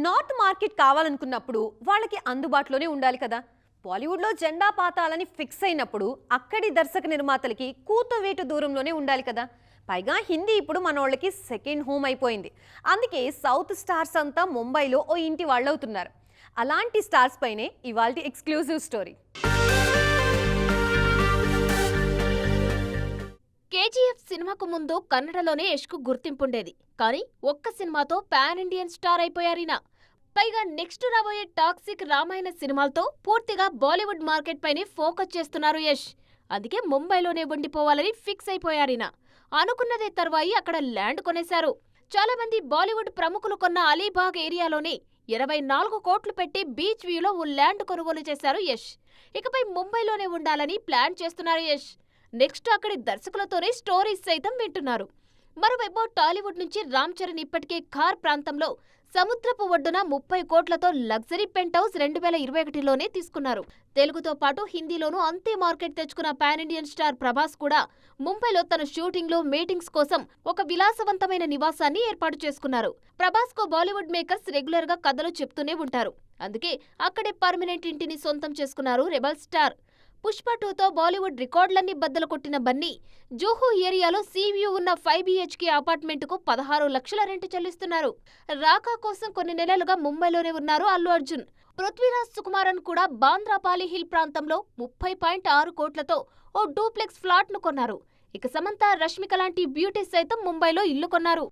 North market కావాలనుకున్నప్పుడు వాళ్ళకి అందుబాటులోనే ఉండాలి కదా. బాలీవుడ్లో జెండా పాతాలని ఫిక్స్ అయినప్పుడు అక్కడి దర్శక నిర్మాతలకి కూతవేటు దూరంలోనే ఉండాలి కదా. పైగా హిందీ ఇప్పుడు మనోళ్ళకి సెకండ్ హోమ్ అయిపోయింది. అందుకే సౌత్ స్టార్స్ అంతా ముంబైలో ఓ ఇంటి వాళ్ళవుతున్నారు. అలాంటి స్టార్స్ పైనే ఇవాల్టి ఎక్స్క్లూజివ్ స్టోరీ. కేజీఎఫ్ సినిమాకు ముందు కన్నడలోనే యష్కు గుర్తింపుండేది. కానీ ఒక్క సినిమాతో పాన్ ఇండియన్ స్టార్ అయిపోయారిన. పైగా నెక్స్ట్ రాబోయే టాక్సిక్ రామాయణ సినిమాలతో పూర్తిగా బాలీవుడ్ మార్కెట్ పైనే ఫోకస్ చేస్తున్నారు యష్. అందుకే ముంబైలోనే ఉండిపోవాలని ఫిక్స్ అయిపోయారిన. అనుకున్నదే తర్వాయి అక్కడ ల్యాండ్ కొనేశారు. చాలా మంది బాలీవుడ్ ప్రముఖులు కొన్న అలీబాగ్ ఏరియాలోనే 24 కోట్లు పెట్టి బీచ్ వ్యూలో ఓ ల్యాండ్ కొనుగోలు చేశారు యష్. ఇకపై ముంబైలోనే ఉండాలని ప్లాన్ చేస్తున్నారు యష్. నెక్స్ట్ అక్కడి దర్శకులతోనే స్టోరీస్ సైతం వింటున్నారు. మరోవైపు టాలీవుడ్ నుంచి రామ్ చరణ్ ఇప్పటికే ఖార్ ప్రాంతంలో సముద్రపు ఒడ్డున 30 కోట్లతో లగ్జరీ పెంట్ హౌస్ 2021లోనే తీసుకున్నారు. తెలుగుతో పాటు హిందీలోనూ అంతే మార్కెట్ తెచ్చుకున్న పాన్ ఇండియన్ స్టార్ ప్రభాస్ కూడా ముంబైలో తన షూటింగ్లు, మీటింగ్స్ కోసం ఒక విలాసవంతమైన నివాసాన్ని ఏర్పాటు చేసుకున్నారు. ప్రభాస్ కు బాలీవుడ్ మేకర్స్ రెగ్యులర్ గా కథలు చెప్తూనే ఉంటారు. అందుకే అక్కడే పర్మనెంట్ ఇంటిని సొంతం చేసుకున్నారు రెబల్ స్టార్. పుష్ప 2తో బాలీవుడ్ రికార్డులన్నీ బద్దలు కొట్టిన బన్నీ జూహూ ఏరియాలో సీవ్యూ ఉన్న 5 BHK అపార్ట్మెంట్కు 16 లక్షల రెంట్ చెల్లిస్తున్నారు. రాకా కోసం కొన్ని నెలలుగా ముంబైలోనే ఉన్నారు అల్లు అర్జున్. పృథ్వీరాజ్ సుకుమారన్ కూడా బాంద్రాపాలి హిల్ ప్రాంతంలో 30.6 కోట్లతో ఓ డూప్లెక్స్ ఫ్లాట్ ను కొన్నారు. ఇక సమంత, రష్మిక లాంటి బ్యూటీస్ సైతం ముంబైలో ఇల్లు కొన్నారు.